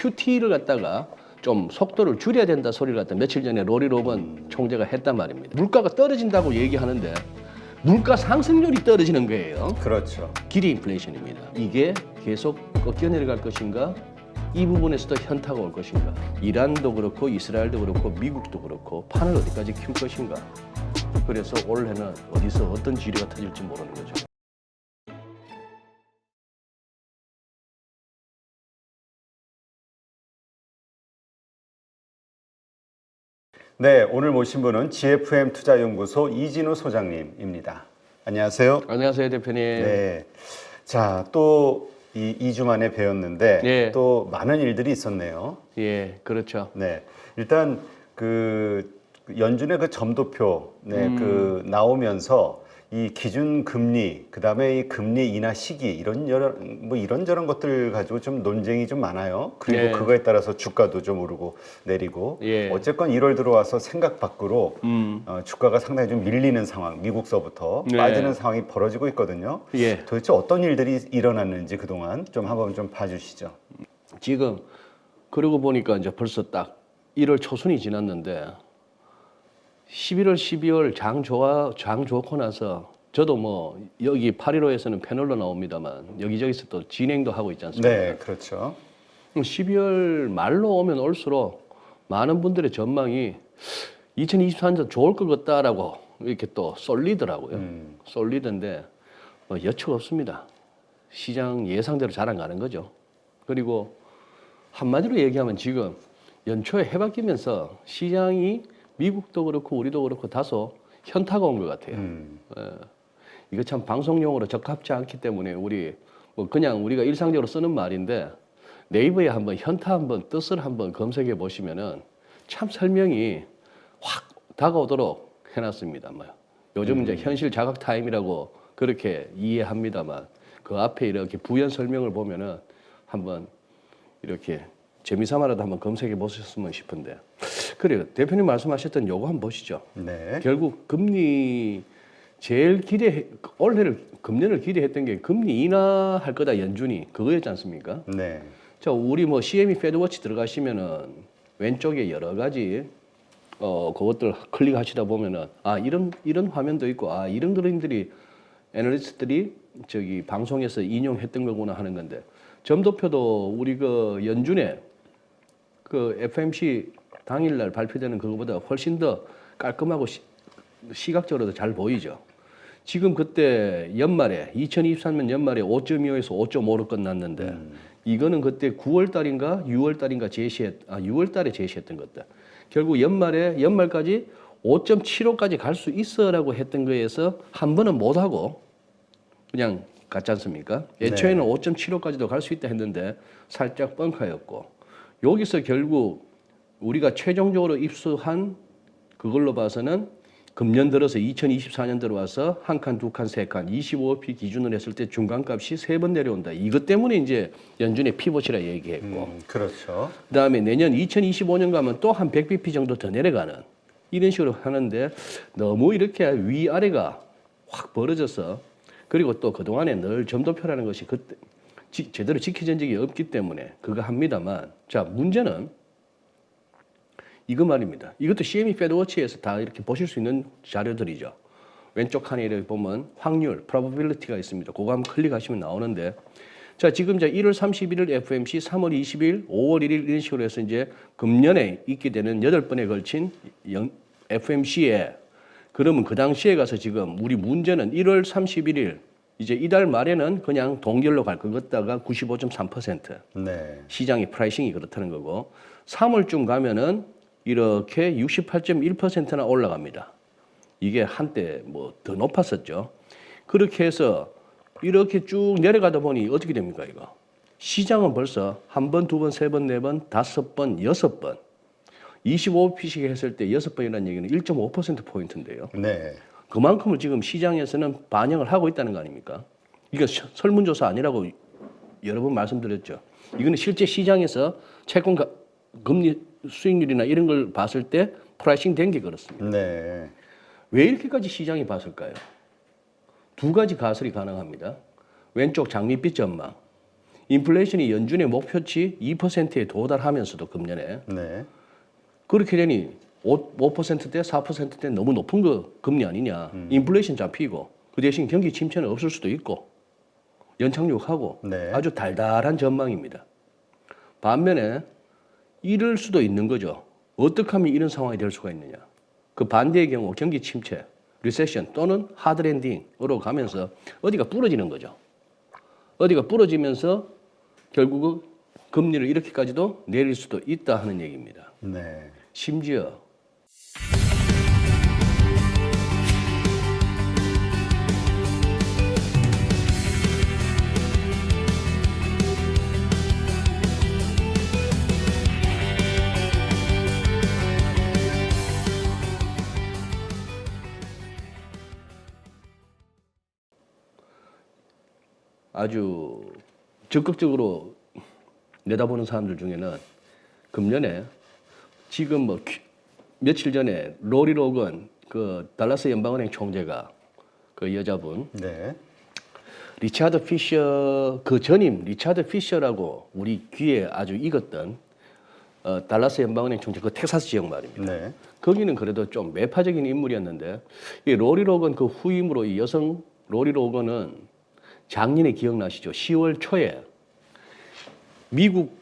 QT를 갖다가 좀 속도를 줄여야 된다 소리를 갖다 며칠 전에 로리 로건 총재가 했단 말입니다. 물가가 떨어진다고 얘기하는데 물가 상승률이 떨어지는 거예요. 그렇죠. 기대 인플레이션입니다. 이게 계속 꺾여 내려갈 것인가? 이 부분에서도 현타가 올 것인가? 이란도 그렇고 이스라엘도 그렇고 미국도 그렇고 판을 어디까지 키울 것인가? 그래서 올해는 어디서 어떤 지뢰가 터질지 모르는 거죠. 네, 오늘 모신 분은 GFM 투자연구소 이진우 소장님입니다. 안녕하세요. 안녕하세요, 대표님. 네. 자, 또 이 2주 만에 뵈었는데 예. 또 많은 일들이 있었네요. 예, 그렇죠. 네. 일단 그 연준의 그 점도표 그 나오면서 이 기준 금리, 그다음에 이 금리 인하 시기 이런저런 것들 가지고 좀 논쟁이 좀 많아요. 그리고 네. 그거에 따라서 주가도 좀 오르고 내리고. 예. 어쨌건 1월 들어와서 생각 밖으로 주가가 상당히 좀 밀리는 상황, 미국서부터 네. 빠지는 상황이 벌어지고 있거든요. 예. 도대체 어떤 일들이 일어났는지 그동안 좀 한번 좀 봐주시죠. 지금 그러고 보니까 이제 벌써 딱 1월 초순이 지났는데 11월, 12월 장 좋고 나서 저도 뭐 여기 815에서는 패널로 나옵니다만 여기저기서 또 진행도 하고 있지 않습니까? 네, 그렇죠. 12월 말로 오면 올수록 많은 분들의 전망이 2024년 좋을 것 같다라고 이렇게 또 쏠리더라고요. 쏠리던데 뭐 여측 없습니다. 시장 예상대로 잘 안 가는 거죠. 그리고 한마디로 얘기하면 지금 연초에 해바뀌면서 시장이 미국도 그렇고 우리도 그렇고 다소 현타가 온 것 같아요. 이거 참 방송용으로 적합치 않기 때문에 우리 뭐 그냥 우리가 일상적으로 쓰는 말인데 네이버에 한번 현타 한번 뜻을 한번 검색해 보시면은 참 설명이 확 다가오도록 해놨습니다. 뭐 요즘 이제 현실 자각 타임이라고 그렇게 이해합니다만 그 앞에 이렇게 부연 설명을 보면은 한번 이렇게 재미삼아라도 한번 검색해 보셨으면 싶은데 그래요. 대표님 말씀하셨던 요거 한번 보시죠. 네. 결국 금리 올해를 금년을 기대했던 게 금리 인하할 거다 연준이 그거였지 않습니까? 네. 자, 우리 뭐 CME 패드워치 들어가시면은 왼쪽에 여러 가지 그것들 클릭하시다 보면은 이런 화면도 있고 이런 그림들이 애널리스트들이 저기 방송에서 인용했던 거구나 하는 건데 점도표도 우리 그 연준에 그 FMC 당일날 발표되는 그거보다 훨씬 더 깔끔하고 시각적으로도 잘 보이죠. 지금 그때 연말에 2023년 연말에 5.25에서 5.5로 끝났는데 이거는 그때 9월 달인가 6월 달인가 6월 달에 제시했던 것다. 결국 연말까지 5.75까지 갈 수 있어라고 했던 거에서 한 번은 못 하고 그냥 갔지 않습니까? 애초에는 5.75까지도 갈 수 있다 했는데 살짝 뻥카였고 여기서 결국 우리가 최종적으로 입수한 그걸로 봐서는 금년 들어서 2024년 들어와서 한 칸, 두 칸, 세 칸, 25p 기준으로 했을 때 중간값이 3번 내려온다. 이것 때문에 이제 연준의 피봇이라 얘기했고. 그렇죠. 그다음에 내년 2025년 가면 또 한 100bp 정도 더 내려가는 이런 식으로 하는데 너무 이렇게 위아래가 확 벌어져서 그리고 또 그동안에 늘 점도표라는 것이 그때 제대로 지켜진 적이 없기 때문에 그거 합니다만 자, 문제는 이거 말입니다. 이것도 CME 패드워치에서 다 이렇게 보실 수 있는 자료들이죠. 왼쪽 칸에 이렇게 보면 확률, probability가 있습니다. 그거 한번 클릭하시면 나오는데 자, 지금 이제 1월 31일 FMC, 3월 20일, 5월 1일 이런 식으로 해서 이제 금년에 있게 되는 8번에 걸친 FMC에 그러면 그 당시에 가서 지금 우리 문제는 1월 31일 이제 이달 말에는 그냥 동결로 갈 것 같다가 95.3%. 네. 시장의 프라이싱이 그렇다는 거고 3월쯤 가면은 이렇게 68.1%나 올라갑니다. 이게 한때 뭐 더 높았었죠. 그렇게 해서 이렇게 쭉 내려가다 보니 어떻게 됩니까, 이거? 시장은 벌써 한 번, 두 번, 세 번, 네 번, 다섯 번, 여섯 번. 25p씩 했을 때 6번이라는 얘기는 1.5%포인트인데요. 네. 그만큼을 지금 시장에서는 반영을 하고 있다는 거 아닙니까? 이거 설문조사 아니라고 여러 번 말씀드렸죠. 이거는 실제 시장에서 채권 금리 수익률이나 이런 걸 봤을 때 프라이싱 된 게 그렇습니다. 네. 왜 이렇게까지 시장이 봤을까요? 두 가지 가설이 가능합니다. 왼쪽 장밋빛 전망. 인플레이션이 연준의 목표치 2%에 도달하면서도 금년에 네. 그렇게 되니 5%대, 4%대 너무 높은 거 금리 아니냐. 인플레이션 잡히고 그 대신 경기 침체는 없을 수도 있고 연착륙하고 네. 아주 달달한 전망입니다. 반면에 이럴 수도 있는 거죠. 어떻게 하면 이런 상황이 될 수가 있느냐. 그 반대의 경우 경기 침체, 리세션 또는 하드랜딩으로 가면서 어디가 부러지는 거죠. 어디가 부러지면서 결국은 금리를 이렇게까지도 내릴 수도 있다 하는 얘기입니다. 네. 심지어 아주 적극적으로 내다보는 사람들 중에는 금년에 지금 뭐 며칠 전에 로리 로건 그 달라스 연방은행 총재가 그 여자분 네. 리차드 피셔 그 전임 리차드 피셔라고 우리 귀에 아주 익었던 달라스 연방은행 총재 그 텍사스 지역 말입니다. 네. 거기는 그래도 좀 매파적인 인물이었는데 이 로리 로건 그 후임으로 이 여성 로리 로건은 작년에 기억나시죠? 10월 초에 미국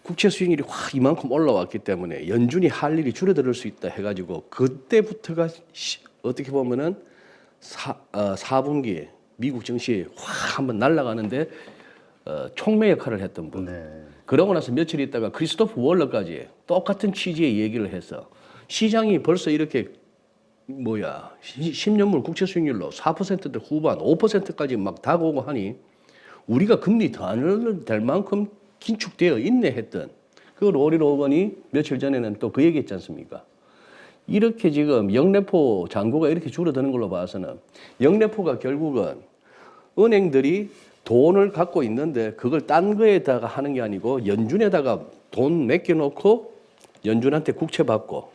국채 수익률이 확 이만큼 올라왔기 때문에 연준이 할 일이 줄어들 수 있다 해가지고 그때부터가 어떻게 보면은 4분기 미국 증시 확 한번 날아가는데 촉매 역할을 했던 분. 네. 그러고 나서 며칠 있다가 크리스토프 월러까지 똑같은 취지의 얘기를 해서 시장이 벌써 이렇게 10년물 국채 수익률로 4%대 후반 5%까지 막 다가오고 하니 우리가 금리 더 안 올려도 될 만큼 긴축되어 있네 했던 그 로리 로건이 며칠 전에는 또 그 얘기했지 않습니까? 이렇게 지금 영래포 잔고가 이렇게 줄어드는 걸로 봐서는 영래포가 결국은 은행들이 돈을 갖고 있는데 그걸 딴 거에다가 하는 게 아니고 연준에다가 돈 맡겨놓고 연준한테 국채 받고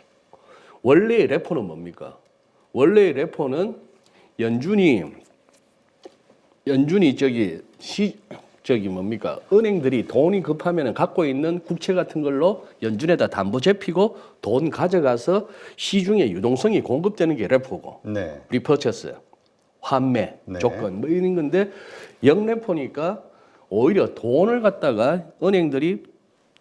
원래의 레포는 뭡니까? 원래의 레포는 연준이 뭡니까? 은행들이 돈이 급하면 갖고 있는 국채 같은 걸로 연준에다 담보 잡히고 돈 가져가서 시중에 유동성이 공급되는 게 레포고 네. 리퍼처스, 환매 네. 조건 뭐 이런 건데 영레포니까 오히려 돈을 갖다가 은행들이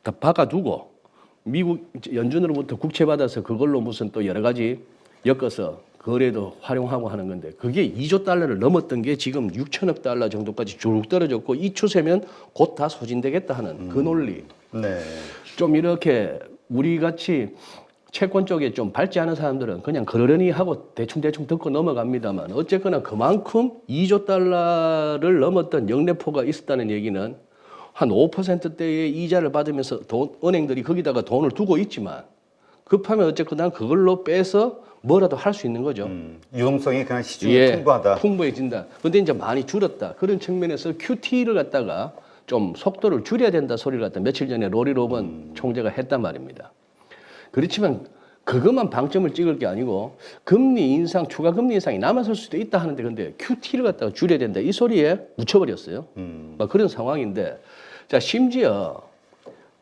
다 박아두고 미국 연준으로부터 국채 받아서 그걸로 무슨 또 여러 가지 엮어서 거래도 활용하고 하는 건데 그게 2조 달러를 넘었던 게 지금 6천억 달러 정도까지 쭉 떨어졌고 이 추세면 곧 다 소진되겠다 하는 그 논리. 네. 좀 이렇게 우리 같이 채권 쪽에 좀 밝지 않은 사람들은 그냥 그러려니 하고 대충 듣고 넘어갑니다만 어쨌거나 그만큼 2조 달러를 넘었던 영래포가 있었다는 얘기는 한 5%대의 이자를 받으면서 은행들이 거기다가 돈을 두고 있지만 급하면 어쨌거나 그걸로 빼서 뭐라도 할 수 있는 거죠. 유동성이 그냥 시중에 풍부하다. 풍부해진다. 근데 이제 많이 줄었다. 그런 측면에서 QT를 갖다가 좀 속도를 줄여야 된다 소리를 갖다 며칠 전에 로리 로건 총재가 했단 말입니다. 그렇지만 그것만 방점을 찍을 게 아니고 금리 인상, 추가 금리 인상이 남아설 수도 있다 하는데 근데 QT를 갖다가 줄여야 된다. 이 소리에 묻혀버렸어요. 막 그런 상황인데 자, 심지어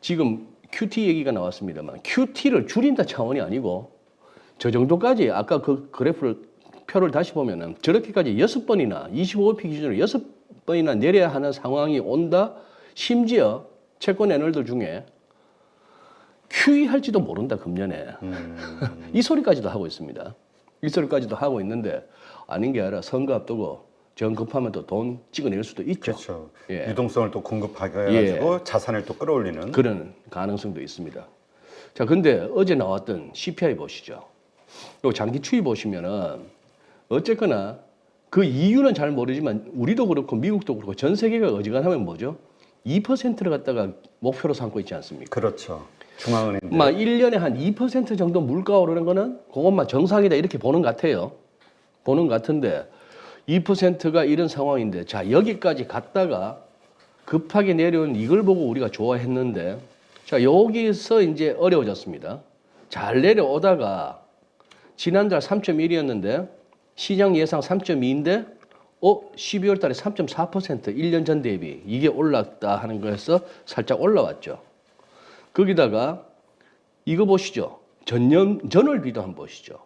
지금 QT 얘기가 나왔습니다만 QT를 줄인다 차원이 아니고 저 정도까지 아까 그 그래프를 표를 다시 보면은 저렇게까지 6번이나 25p 기준으로 6번이나 내려야 하는 상황이 온다. 심지어 채권 애널들 중에 QE 할지도 모른다 금년에 이 소리까지도 하고 있습니다. 이 소리까지도 하고 있는데 아닌 게 아니라 선거 앞두고 정 급하면 또 돈 찍어낼 수도 있죠. 그렇죠. 예. 유동성을 또 공급해가지고 자산을 또 끌어올리는 그런 가능성도 있습니다. 자, 근데 어제 나왔던 CPI 보시죠. 요 장기 추이 보시면은 어쨌거나 그 이유는 잘 모르지만 우리도 그렇고 미국도 그렇고 전 세계가 어지간하면 뭐죠? 2%를 갖다가 목표로 삼고 있지 않습니까? 그렇죠. 중앙은행들. 막 1년에 한 2% 정도 물가 오르는 거는 그것만 정상이다 이렇게 보는 것 같아요. 보는 것 같은데 2%가 이런 상황인데 자, 여기까지 갔다가 급하게 내려온 이걸 보고 우리가 좋아했는데 자, 여기서 이제 어려워졌습니다. 잘 내려오다가 지난달 3.1이었는데 시장 예상 3.2인데 12월 달에 3.4% 1년 전 대비 이게 올랐다 하는 거에서 살짝 올라왔죠. 거기다가 이거 보시죠. 전월비도 한번 보시죠.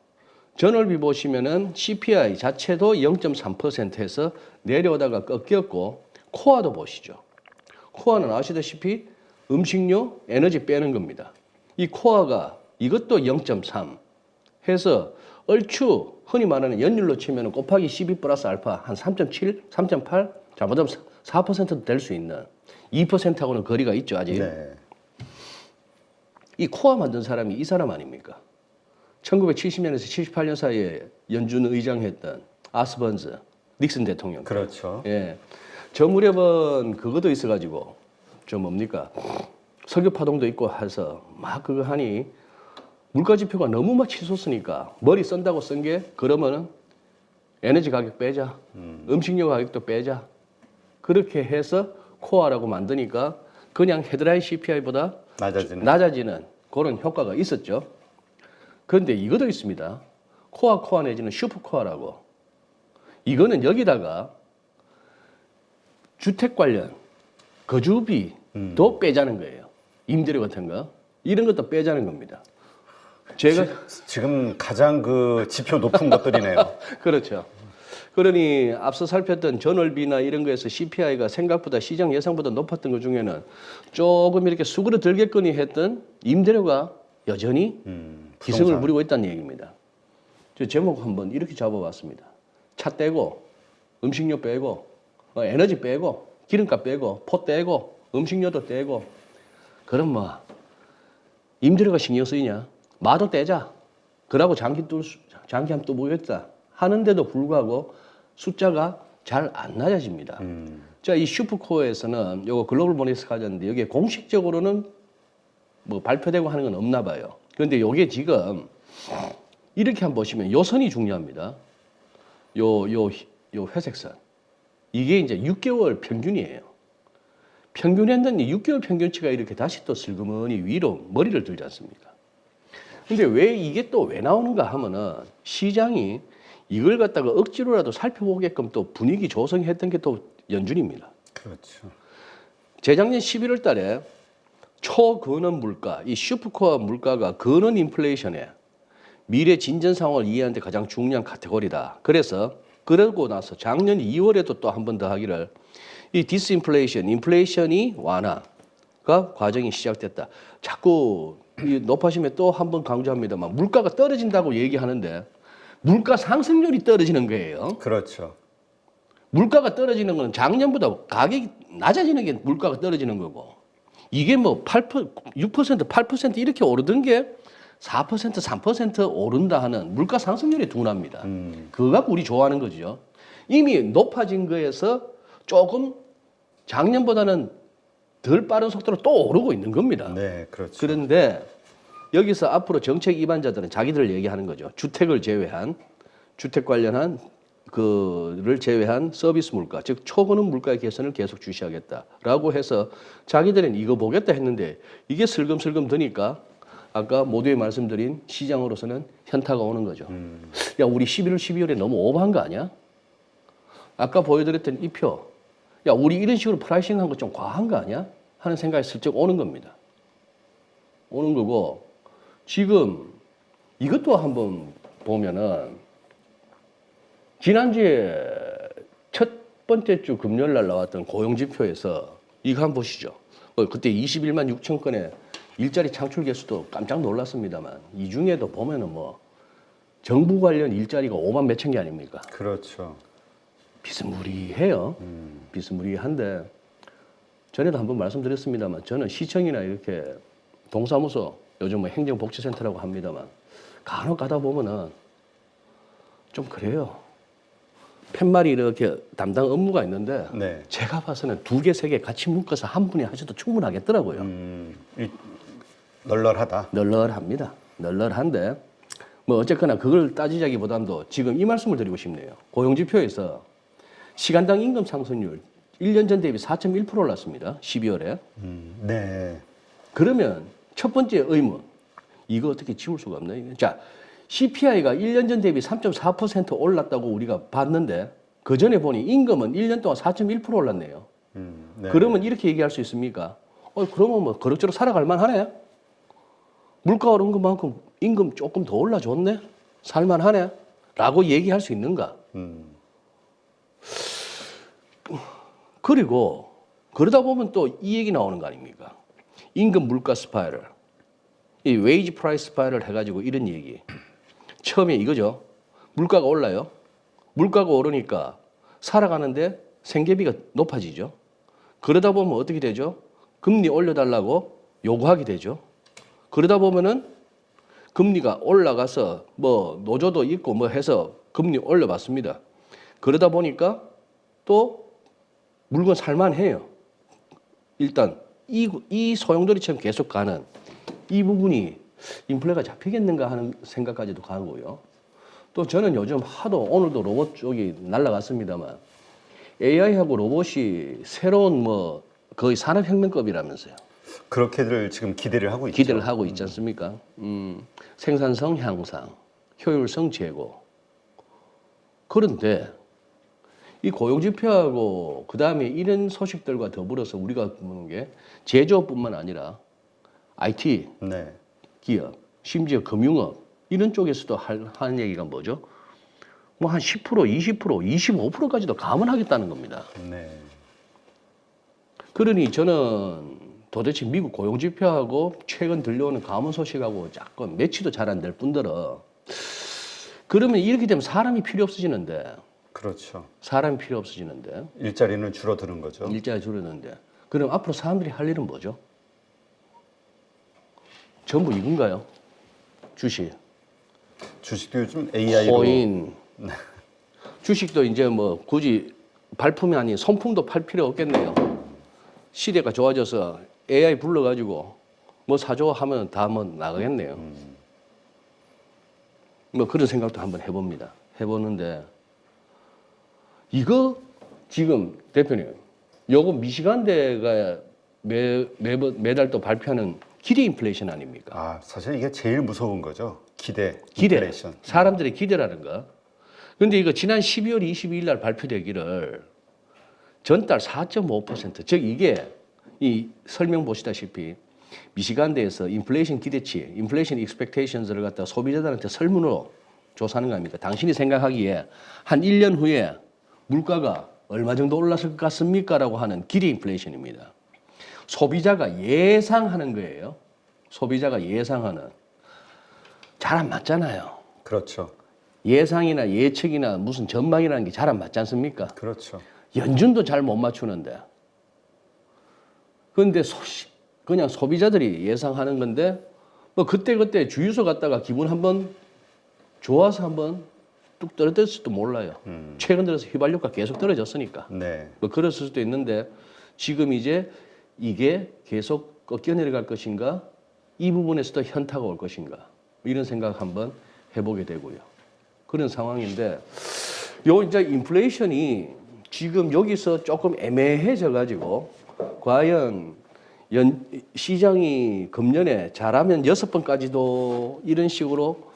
전월비 보시면은 CPI 자체도 0.3%에서 내려오다가 꺾였고 코아도 보시죠. 코아는 아시다시피 음식료, 에너지 빼는 겁니다. 이 코아가 이것도 0.3 해서 얼추 흔히 말하는 연율로 치면 곱하기 12 플러스 알파 한 3.7, 3.8 잘못하면 4%도 될 수 있는 2%하고는 거리가 있죠 아직. 네. 이 코아 만든 사람이 이 사람 아닙니까? 1970년에서 78년 사이에 연준 의장했던 아스번즈 닉슨 대통령. 그렇죠. 예. 저 무렵은 그것도 있어가지고 저 뭡니까 석유 파동도 있고 해서 막 그거 하니 물가 지표가 너무 막 치솟으니까 머리 쓴다고 쓴 게 그러면은 에너지 가격 빼자, 음식료 가격도 빼자 그렇게 해서 코아라고 만드니까 그냥 헤드라인 CPI보다 낮아지는 그런 효과가 있었죠. 그런데 이것도 있습니다. 코아 내지는 슈퍼코아라고. 이거는 여기다가 주택 관련 거주비도 빼자는 거예요. 임대료 같은 거 이런 것도 빼자는 겁니다. 제가 지금 가장 그 지표 높은 것들이네요. 그렇죠. 그러니 앞서 살폈던 전월비나 이런 거에서 CPI가 생각보다 시장 예상보다 높았던 것 중에는 조금 이렇게 수그러들겠거니 했던 임대료가 여전히 기승을 부리고 있다는 얘기입니다. 저 제목 한번 이렇게 잡아봤습니다. 차 떼고 음식료 빼고 에너지 빼고 기름값 빼고 포 떼고 음식료도 떼고 그럼 뭐 임대료가 신경 쓰이냐? 마도 떼자. 그러고 장기 한번 또 보겠다 하는데도 불구하고 숫자가 잘 안 낮아집니다. 자, 이 슈퍼코어에서는 요거 글로벌 모니터가 가졌는데 여기에 공식적으로는 뭐 발표되고 하는 건 없나 봐요. 그런데 요게 지금 이렇게 한번 보시면 요 선이 중요합니다. 요 회색 선. 이게 이제 6개월 평균이에요. 평균했더니 6개월 평균치가 이렇게 다시 또 슬그머니 위로 머리를 들지 않습니까? 근데 왜 이게 또 왜 나오는가 하면은 시장이 이걸 갖다가 억지로라도 살펴보게끔 또 분위기 조성했던 게 또 연준입니다. 그렇죠. 재작년 11월 달에 초근원 물가, 이 슈퍼코어 물가가 근원 인플레이션에 미래 진전 상황을 이해하는 데 가장 중요한 카테고리다. 그래서 그러고 나서 작년 2월에도 또 한 번 더 하기를 이 디스인플레이션, 인플레이션이 완화가 과정이 시작됐다. 자꾸 이 높아심에 또 한 번 강조합니다만 물가가 떨어진다고 얘기하는데 물가 상승률이 떨어지는 거예요. 그렇죠. 물가가 떨어지는 건 작년보다 가격이 낮아지는 게 물가가 떨어지는 거고 이게 뭐 6%, 8% 이렇게 오르던 게 4%, 3% 오른다 하는 물가 상승률이 둔합니다. 그거 갖고 우리 좋아하는 거죠. 이미 높아진 거에서 조금 작년보다는 덜 빠른 속도로 또 오르고 있는 겁니다. 네, 그렇죠. 그런데 여기서 앞으로 정책 위반자들은 자기들 얘기하는 거죠. 주택을 제외한 주택 관련한 그를 제외한 서비스 물가, 즉 초근원 물가의 개선을 계속 주시하겠다라고 해서 자기들은 이거 보겠다 했는데 이게 슬금슬금 드니까 아까 모두에 말씀드린 시장으로서는 현타가 오는 거죠. 야, 우리 11월, 12월에 너무 오버한 거 아니야? 아까 보여드렸던 이 표. 야, 우리 이런 식으로 프라이싱한 거 좀 과한 거 아니야? 하는 생각이 슬쩍 오는 겁니다. 오는 거고 지금 이것도 한번 보면은 지난주에 첫 번째 주 금요일 날 나왔던 고용지표에서 이거 한번 보시죠. 그때 21만 6천 건의 일자리 창출 개수도 깜짝 놀랐습니다만 이 중에도 보면은 뭐 정부 관련 일자리가 5만 몇천 개 아닙니까? 그렇죠. 비스무리해요. 비스무리한데 전에도 한번 말씀드렸습니다만 저는 시청이나 이렇게 동사무소 요즘 뭐 행정복지센터라고 합니다만 간혹 가다 보면은 좀 그래요. 팻말이 이렇게 담당 업무가 있는데 네. 제가 봐서는 2개, 3개 같이 묶어서 한 분이 하셔도 충분하겠더라고요. 널널하다. 널널합니다. 널널한데 뭐 어쨌거나 그걸 따지자기보다도 지금 이 말씀을 드리고 싶네요. 고용지표에서 시간당 임금 상승률 1년 전 대비 4.1% 올랐습니다. 12월에. 네. 그러면 첫 번째 의문, 이거 어떻게 지울 수가 없나요? 자, CPI가 1년 전 대비 3.4% 올랐다고 우리가 봤는데 그 전에 보니 임금은 1년 동안 4.1% 올랐네요. 네. 그러면 이렇게 얘기할 수 있습니까? 그러면 뭐 그럭저럭 살아갈 만하네. 물가 오른 것만큼 임금 조금 더 올라줬네. 살만하네. 라고 얘기할 수 있는가? 그리고 그러다 보면 또 이 얘기 나오는 거 아닙니까? 임금 물가 스파이럴, 이 웨이지 프라이스 스파이럴 해가지고 이런 얘기. 처음에 이거죠. 물가가 올라요. 물가가 오르니까 살아가는데 생계비가 높아지죠. 그러다 보면 어떻게 되죠? 금리 올려달라고 요구하게 되죠. 그러다 보면은 금리가 올라가서 뭐 노조도 있고 뭐 해서 금리 올려봤습니다. 그러다 보니까 또 물건 살만해요. 일단 이 소용돌이처럼 계속 가는 이 부분이 인플레가 잡히겠는가 하는 생각까지도 가고요. 또 저는 요즘 하도 오늘도 로봇 쪽이 날라갔습니다만 AI하고 로봇이 새로운 뭐 거의 산업혁명급이라면서요. 그렇게들 지금 기대를 하고 있죠. 기대를 하고 있지 않습니까? 생산성 향상, 효율성 제고. 그런데 이 고용 지표하고 그 다음에 이런 소식들과 더불어서 우리가 보는 게 제조업뿐만 아니라 IT 네. 기업, 심지어 금융업 이런 쪽에서도 하는 얘기가 뭐죠? 뭐 한 10%, 20%, 25%까지도 감원하겠다는 겁니다. 네. 그러니 저는 도대체 미국 고용 지표하고 최근 들려오는 감원 소식하고 자꾸 매치도 잘 안 될 뿐더러 그러면 이렇게 되면 사람이 필요 없어지는데 그렇죠. 사람이 필요 없어지는데 일자리는 줄어드는 거죠. 일자리 줄었는데 그럼 앞으로 사람들이 할 일은 뭐죠? 전부 이건가요? 주식, 주식도 요즘 AI로 코인, 주식도 이제 뭐 굳이 발품이 아닌 손품도 팔 필요 없겠네요. 시대가 좋아져서 AI 불러가지고 뭐 사줘 하면 다 뭐 나가겠네요. 뭐 그런 생각도 한번 해봅니다. 해보는데 이거 지금 대표님, 요거 미시간대가 매달 또 발표하는 기대 인플레이션 아닙니까? 아, 사실 이게 제일 무서운 거죠. 기대. 기대. 인플레이션. 사람들의 기대라는 거. 근데 이거 지난 12월 22일 날 발표되기를 전달 4.5%. 즉 이게 이 설명 보시다시피 미시간대에서 인플레이션 기대치, 인플레이션 익스펙테이션스를 갖다 소비자들한테 설문으로 조사하는 거 아닙니까? 당신이 생각하기에 한 1년 후에 물가가 얼마 정도 올랐을 것 같습니까? 라고 하는 기대 인플레이션입니다. 소비자가 예상하는 거예요. 소비자가 예상하는. 잘 안 맞잖아요. 그렇죠. 예상이나 예측이나 무슨 전망이라는 게 잘 안 맞지 않습니까? 그렇죠. 연준도 잘 못 맞추는데. 그런데 그냥 소비자들이 예상하는 건데 뭐 그때 주유소 갔다가 기분 한번 좋아서 한번 뚝 떨어졌을지도 몰라요. 최근 들어서 휘발유가 계속 떨어졌으니까. 네. 뭐 그랬을 수도 있는데 지금 이제 이게 계속 꺾여 내려갈 것인가? 이 부분에서도 현타가 올 것인가? 이런 생각 한번 해보게 되고요. 그런 상황인데 요 이제 인플레이션이 지금 여기서 조금 애매해져 가지고 과연 시장이 금년에 잘하면 6번까지도 이런 식으로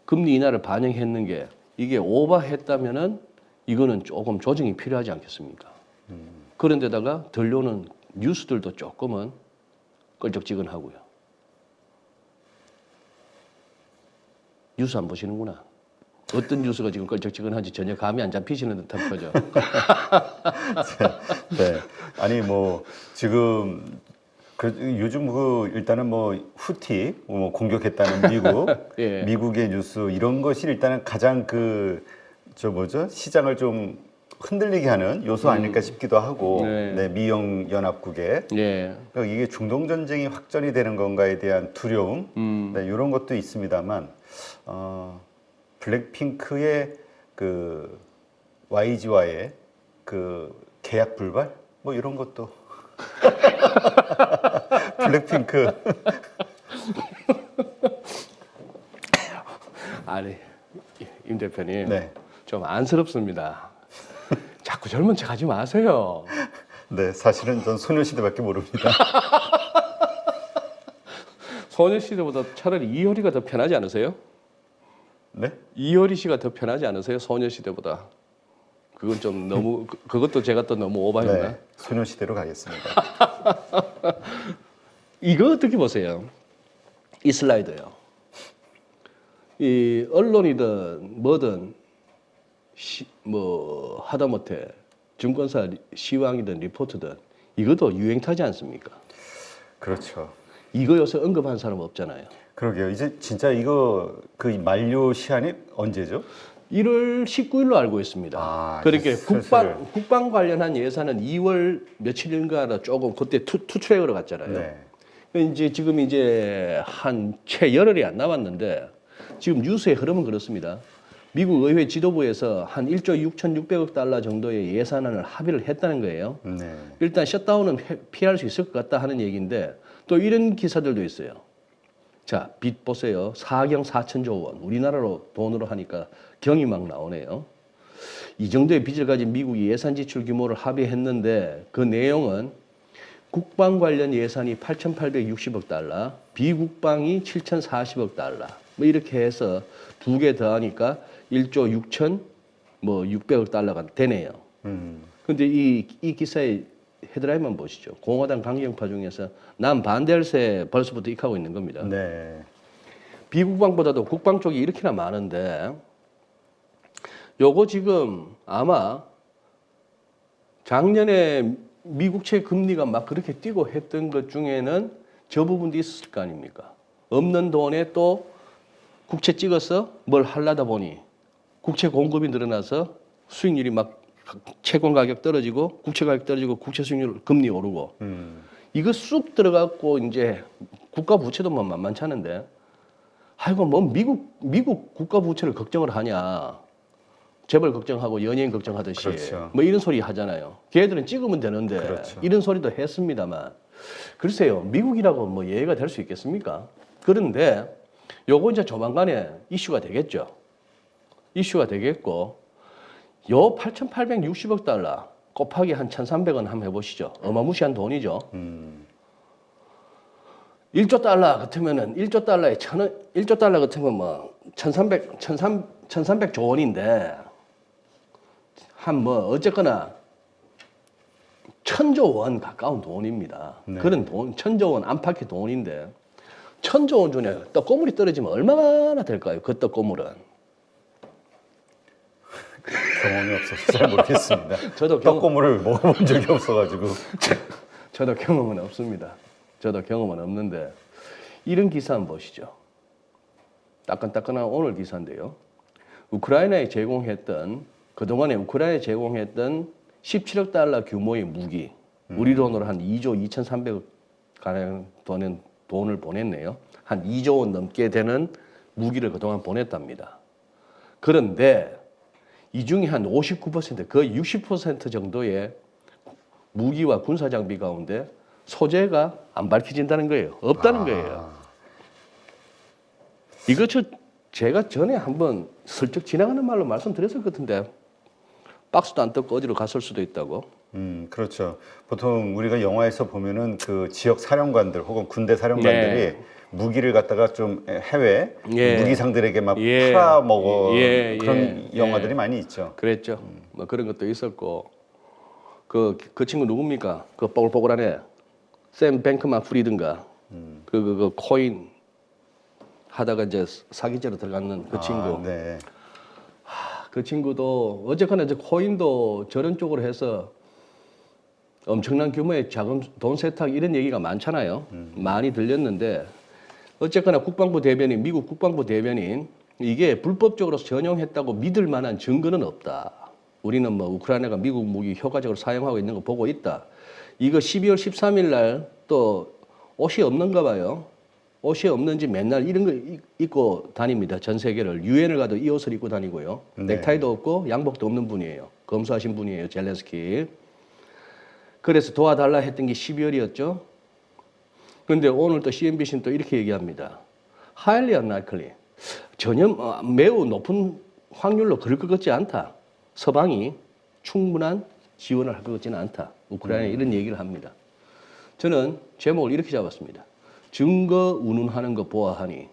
금리 인하를 반영했는 게 이게 오버했다면은 이거는 조금 조정이 필요하지 않겠습니까? 그런데다가 들려오는 뉴스들도 조금은 껄쩍지근하고요. 뉴스 안 보시는구나. 어떤 뉴스가 지금 껄쩍지근한지 전혀 감이 안 잡히시는 듯한 표정. 네. 아니 뭐 지금 요즘 일단은 뭐 후티 뭐 공격했다는 미국, 예. 미국의 뉴스 이런 것이 일단은 가장 시장을 좀 흔들리게 하는 요소 아닐까 싶기도 하고, 네. 미영 연합국에 예. 그러니까 이게 중동 전쟁이 확전이 되는 건가에 대한 두려움, 이런 것도 있습니다만, 블랙핑크의 그 YG와의 그 계약 불발 뭐 이런 것도 블랙핑크 아니 임 대표님 네. 좀 안쓰럽습니다. 자꾸 젊은 척 하지 마세요. 네, 사실은 전 소녀시대밖에 모릅니다. 소녀시대보다 차라리 이효리가 더 편하지 않으세요? 네? 이효리 씨가 더 편하지 않으세요? 소녀시대보다. 그건 좀 너무 그것도 제가 또 너무 오바했나? 네, 소녀시대로 가겠습니다. 이거 어떻게 보세요? 이 슬라이드요. 이 언론이든 뭐든 뭐 하다못해 증권사 시황이든 리포트든 이것도 유행 타지 않습니까? 그렇죠. 이거 요새 언급한 사람 없잖아요. 그러게요. 이제 진짜 이거 그 만료 시한이 언제죠? 1월 19일로 알고 있습니다. 아, 그렇게 이제 슬슬. 국방 관련한 예산은 2월 며칠인가 조금 그때 투트랙으로 갔잖아요. 네. 이제 지금 이제 한 채 열흘이 안 남았는데 지금 뉴스의 흐름은 그렇습니다. 미국 의회 지도부에서 한 1조 6,600억 달러 정도의 예산안을 합의를 했다는 거예요. 네. 일단 셧다운은 피할 수 있을 것 같다 하는 얘기인데 또 이런 기사들도 있어요. 자, 빚 보세요. 4경 4천조 원. 우리나라로 돈으로 하니까 경이 막 나오네요. 이 정도의 빚을 가진 미국이 예산 지출 규모를 합의했는데 그 내용은 국방 관련 예산이 8,860억 달러, 비국방이 7,040억 달러. 뭐 이렇게 해서 두 개 더하니까 1조 6,600억 달러가 되네요. 근데 이 기사의 헤드라인만 보시죠. 공화당 강경파 중에서 난 반대할세 벌써부터 익하고 있는 겁니다. 네. 비국방보다도 국방 쪽이 이렇게나 많은데 요거 지금 아마 작년에 미국채 금리가 막 그렇게 뛰고 했던 것 중에는 저 부분도 있었을 거 아닙니까? 없는 돈에 또 국채 찍어서 뭘 하려다 보니 국채 공급이 늘어나서 수익률이 막 채권 가격 떨어지고 국채 가격 떨어지고 국채 수익률 금리 오르고 이거 쑥 들어갖고 이제 국가 부채도 뭐 만만치 않은데 아이고 뭐 미국 국가 부채를 걱정을 하냐 재벌 걱정하고 연예인 걱정하듯이 그렇죠. 뭐 이런 소리 하잖아요. 걔들은 찍으면 되는데 그렇죠. 이런 소리도 했습니다만 글쎄요 미국이라고 뭐 예외가 될 수 있겠습니까? 그런데 요거 이제 조만간에 이슈가 되겠죠. 이슈가 되겠고 요 8,860억 달러 곱하기 한 1,300원 한번 해보시죠. 어마무시한 돈이죠. 1조 달러 같으면은 1조 달러에 1조 달러 같으면 뭐 1,300조 원인데 한 뭐 어쨌거나 1,000조 원 가까운 돈입니다. 네. 그런 돈 1,000조 원 안팎의 돈인데 1,000조 원 중에 떡고물이 떨어지면 얼마나 될까요? 그 떡고물은. 경험이 없어서 잘 모르겠습니다. 저도 떡고물을 먹어본 적이 없어가지고. 저도 경험은 없습니다. 저도 경험은 없는데 이런 기사 한번 보시죠. 따끈따끈한 오늘 기사인데요. 우크라이나에 제공했던 그동안에 우크라이나에 제공했던 17억 달러 규모의 무기 우리 돈으로 한 2조 2,300억 가량 되는 돈을 보냈네요. 한 2조 원 넘게 되는 무기를 그동안 보냈답니다. 그런데 이 중에 한 59%, 거의 60% 정도의 무기와 군사 장비 가운데 소재가 안 밝혀진다는 거예요. 없다는 거예요. 이거 제가 전에 한번 슬쩍 지나가는 말로 말씀드렸을 것 같은데 박스도 안 뜯고 어디로 갔을 수도 있다고. 그렇죠. 보통 우리가 영화에서 보면은 그 지역 사령관들 혹은 군대 사령관들이 네. 무기를 갖다가 좀 해외 예. 무기상들에게 막 예. 팔아먹어 예. 그런 예. 영화들이 많이 있죠. 그랬죠. 뭐 그런 것도 있었고 그 친구 누굽니까? 그 뽀글뽀글하네. 샘 뱅크만 프리든가. 그 코인 하다가 이제 사기죄로 들어갔는 그 친구. 네. 그 친구도 어쨌거나 이제 코인도 저런 쪽으로 해서 엄청난 규모의 자금 돈 세탁 이런 얘기가 많잖아요. 많이 들렸는데 어쨌거나 국방부 대변인 미국 국방부 대변인 이게 불법적으로 전용했다고 믿을 만한 증거는 없다. 우리는 뭐 우크라이나가 미국 무기 효과적으로 사용하고 있는 거 보고 있다. 이거 12월 13일 날 또 옷이 없는가 봐요. 옷이 없는지 맨날 이런 거 입고 다닙니다. 전 세계를. 유엔을 가도 이 옷을 입고 다니고요. 네. 넥타이도 없고 양복도 없는 분이에요. 검소하신 분이에요. 젤렌스키. 그래서 도와달라 했던 게 12월이었죠. 그런데 오늘 또 CNBC는 또 이렇게 얘기합니다. Highly unlikely. 전혀 매우 높은 확률로 그럴 것 같지 않다. 서방이 충분한 지원을 할 것 같지는 않다. 우크라이나에 이런 얘기를 합니다. 저는 제목을 이렇게 잡았습니다. 증거 운운하는 거 보아하니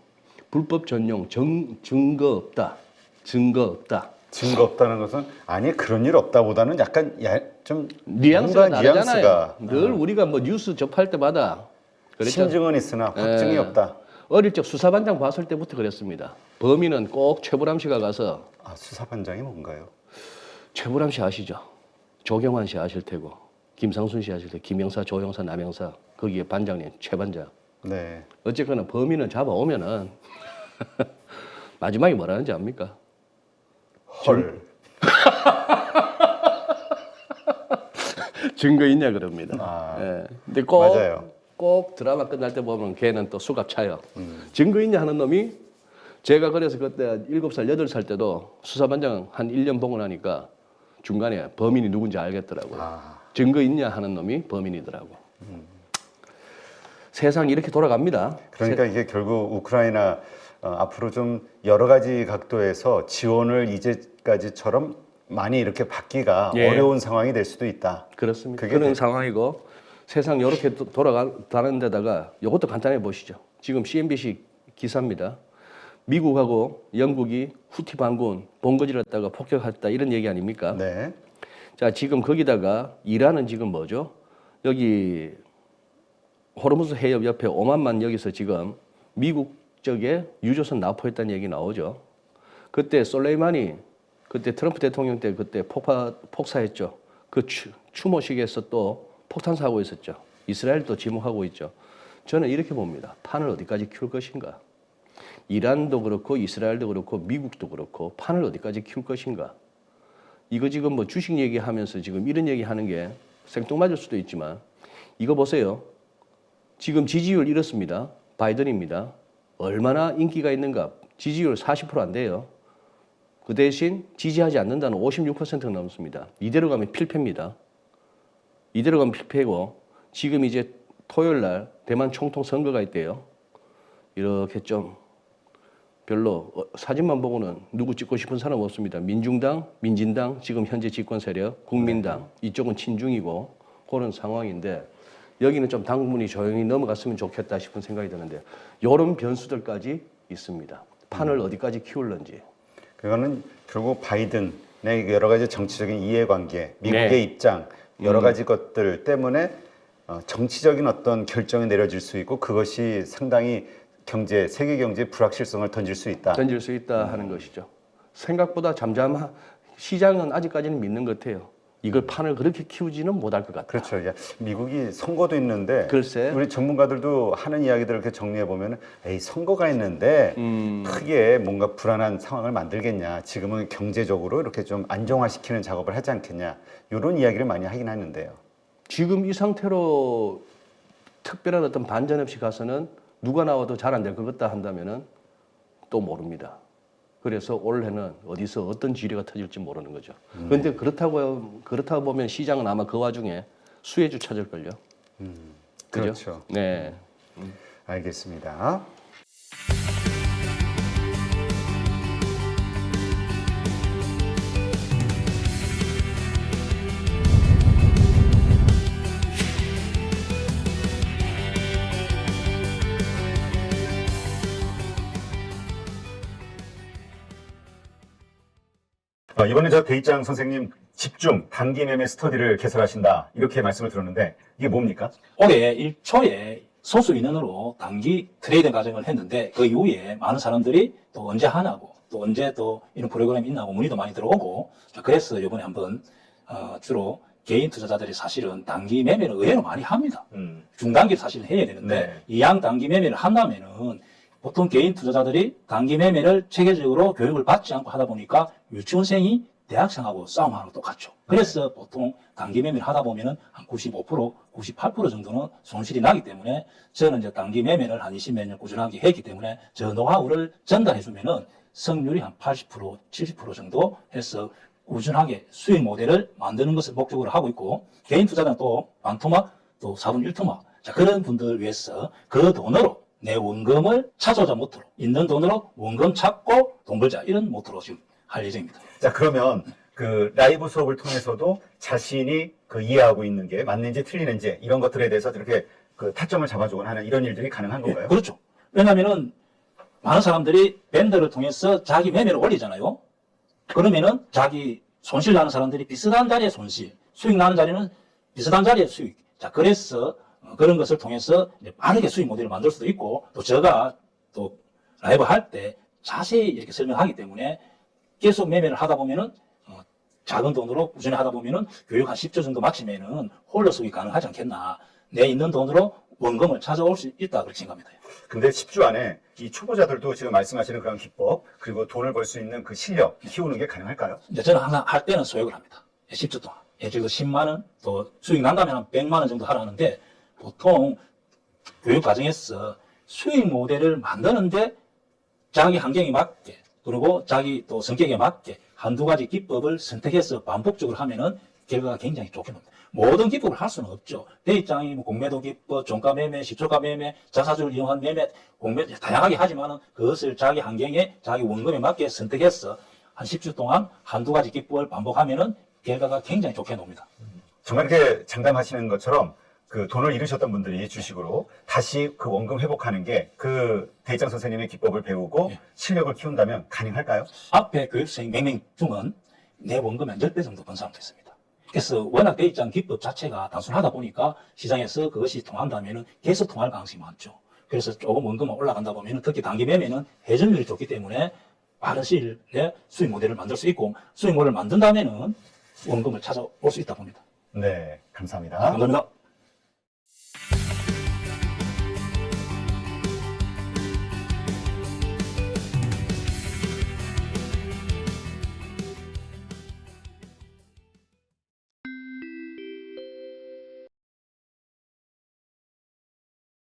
불법 전용 증거 없다. 증거 없다. 증거 없다는 것은 아니 그런 일 없다보다는 약간 좀 뉘앙스가 뭔가 다르잖아요. 뉘앙스가, 늘 우리가 뭐 뉴스 접할 때마다 그랬죠. 신증은 있으나 확증이 예. 없다. 어릴 적 수사반장 봤을 때부터 그랬습니다. 범인은 꼭 최불암 씨가 가서 아, 수사반장이 뭔가요? 최불암 씨 아시죠? 조경환 씨 아실 테고 김상순 씨 아실 테고 김영사, 조영사, 남영사 거기에 반장님 최반장. 네. 어쨌거나 범인을 잡아오면은 마지막에 뭐라는지 압니까? 헐. 증거 있냐 그럽니다. 아, 예. 근데 꼭, 맞아요. 꼭 드라마 끝날 때 보면 걔는 또 수갑 차요. 증거 있냐 하는 놈이 제가 그래서 그때 7살, 8살 때도 수사반장 한 1년 보고 나니까 중간에 범인이 누군지 알겠더라고요. 아, 증거 있냐 하는 놈이 범인이더라고. 세상이 이렇게 돌아갑니다. 그러니까 이게 결국 우크라이나 앞으로 좀 여러 가지 각도에서 지원을 이제까지처럼 많이 이렇게 받기가 예. 어려운 상황이 될 수도 있다. 그렇습니다. 그게 그런 상황이고 세상 이렇게 돌아가는 데다가 이것도 간단히 보시죠. 지금 CNBC 기사입니다. 미국하고 영국이 후티 반군 본거지를 했다가 폭격했다 이런 얘기 아닙니까? 네. 자, 지금 거기다가 이란은 지금 뭐죠? 여기 호르무즈 해협 옆에 오만만 여기서 지금 미국 쪽에 유조선 납포했다는 얘기 나오죠. 그때 솔레이마니 그때 트럼프 대통령 때 그때 폭사했죠. 그 추모식에서 또 폭탄 사고 있었죠. 이스라엘도 지목하고 있죠. 저는 이렇게 봅니다. 판을 어디까지 키울 것인가? 이란도 그렇고 이스라엘도 그렇고 미국도 그렇고 판을 어디까지 키울 것인가? 이거 지금 뭐 주식 얘기하면서 지금 이런 얘기하는 게 생뚱맞을 수도 있지만 이거 보세요. 지금 지지율 이렇습니다. 바이든입니다. 얼마나 인기가 있는가? 지지율 40%안 돼요. 그 대신 지지하지 않는다는 56%가 넘습니다. 이대로 가면 필패입니다. 이대로 가면 필패고 지금 이제 토요일 날 대만 총통 선거가 있대요. 이렇게 좀 별로 사진만 보고는 누구 찍고 싶은 사람 없습니다. 민중당, 민진당, 지금 현재 집권 세력, 국민당 이쪽은 친중이고 그런 상황인데 여기는 좀 당분이 조용히 넘어갔으면 좋겠다 싶은 생각이 드는데 이런 변수들까지 있습니다. 판을 어디까지 키울는지. 그거는 결국 바이든의 여러 가지 정치적인 이해관계, 미국의 네. 입장, 여러 가지 것들 때문에 정치적인 어떤 결정이 내려질 수 있고 그것이 상당히 세계 경제에 불확실성을 던질 수 있다. 던질 수 있다 하는 것이죠. 생각보다 시장은 아직까지는 믿는 것 같아요. 이걸 판을 그렇게 키우지는 못할 것 같다. 그렇죠. 이제 미국이 선거도 있는데 글쎄. 우리 전문가들도 하는 이야기들을 이렇게 정리해 보면 에이 선거가 있는데 크게 뭔가 불안한 상황을 만들겠냐. 지금은 경제적으로 이렇게 좀 안정화시키는 작업을 하지 않겠냐. 이런 이야기를 많이 하긴 하는데요. 지금 이 상태로 특별한 어떤 반전 없이 가서는 누가 나와도 잘 안 될 것 같다 한다면은 또 모릅니다. 그래서 올해는 어디서 어떤 지뢰가 터질지 모르는 거죠. 그런데 그렇다고 보면 시장은 아마 그 와중에 수혜주 찾을걸요. 그죠? 그렇죠. 네. 알겠습니다. 이번에 저 대입장 선생님 집중 단기 매매 스터디를 개설하신다 이렇게 말씀을 들었는데 이게 뭡니까? 올해 1초에 소수 인원으로 단기 트레이딩 과정을 했는데 그 이후에 많은 사람들이 또 언제 하냐고 또 언제 또 이런 프로그램이 있나고 문의도 많이 들어오고 그래서 이번에 한번 주로 개인 투자자들이 사실은 단기 매매를 의외로 많이 합니다. 중단기 사실 해야 되는데 네. 이왕 단기 매매를 한다면은 보통 개인 투자자들이 단기 매매를 체계적으로 교육을 받지 않고 하다 보니까 유치원생이 대학생하고 싸움하는 거 똑같죠. 그래서 보통 단기 매매를 하다 보면은 한 95%, 98% 정도는 손실이 나기 때문에 저는 이제 단기 매매를 한 20몇 년 꾸준하게 했기 때문에 저 노하우를 전달해 주면은 성률이 한 80%, 70% 정도 해서 꾸준하게 수익 모델을 만드는 것을 목적으로 하고 있고 개인 투자자는 또 반토막, 또 4분 1토막 자, 그런 분들을 위해서 그 돈으로 내 원금을 찾아오자 모토로 있는 돈으로 원금 찾고 돈 벌자 이런 모토로 지금 할 예정입니다. 자, 그러면 그 라이브 수업을 통해서도 자신이 그 이해하고 있는 게 맞는지 틀리는지 이런 것들에 대해서 이렇게 그 타점을 잡아주거나 하는 이런 일들이 가능한 건가요? 그렇죠. 왜냐하면은 많은 사람들이 밴더를 통해서 자기 매매를 올리잖아요. 그러면은 자기 손실 나는 사람들이 비슷한 자리의 손실, 수익 나는 자리는 비슷한 자리의 수익. 자, 그래서 그런 것을 통해서 이제 빠르게 수익 모델을 만들 수도 있고, 또 제가 또 라이브 할 때 자세히 이렇게 설명하기 때문에 계속 매매를 하다 보면은 작은 돈으로 꾸준히 하다 보면은 교육 한 10조 정도 마치면은 홀로 수익이 가능하지 않겠나. 내 있는 돈으로 원금을 찾아올 수 있다 그렇게 생각합니다. 근데 10주 안에 이 초보자들도 지금 말씀하시는 그런 기법 그리고 돈을 벌 수 있는 그 실력 키우는 게 가능할까요? 이제 저는 항상 할 때는 소액을 합니다. 10주 동안. 예를 들어서 10만 원, 또 수익 난다면 한 100만 원 정도 하라는데 보통 교육 과정에서 수익 모델을 만드는데 자기 환경에 맞게 그리고 자기 또 성격에 맞게 한두 가지 기법을 선택해서 반복적으로 하면은 결과가 굉장히 좋게 나옵니다. 모든 기법을 할 수는 없죠. 대입장이 뭐 공매도 기법, 종가 매매, 시초가 매매, 자사주를 이용한 매매, 공매 다양하게 하지만은 그것을 자기 환경에 자기 원금에 맞게 선택해서 한 10주 동안 한두 가지 기법을 반복하면은 결과가 굉장히 좋게 나옵니다. 정말 이렇게 장담하시는 것처럼 그 돈을 잃으셨던 분들이 주식으로 다시 그 원금 회복하는 게 그 대장 선생님의 기법을 배우고 예. 실력을 키운다면 가능할까요? 앞에 교육생 몇 명 중은 내 원금 한 10배 정도 번 사람도 있습니다. 그래서 워낙 대입장 기법 자체가 단순하다 보니까 시장에서 그것이 통한다면 계속 통할 가능성이 많죠. 그래서 조금 원금만 올라간다 보면 특히 단기 매매는 회전율이 좋기 때문에 빠른 시일 내에 수익 모델을 만들 수 있고 수익 모델을 만든다면 원금을 찾아올 수 있다 봅니다. 네, 감사합니다. 감사합니다.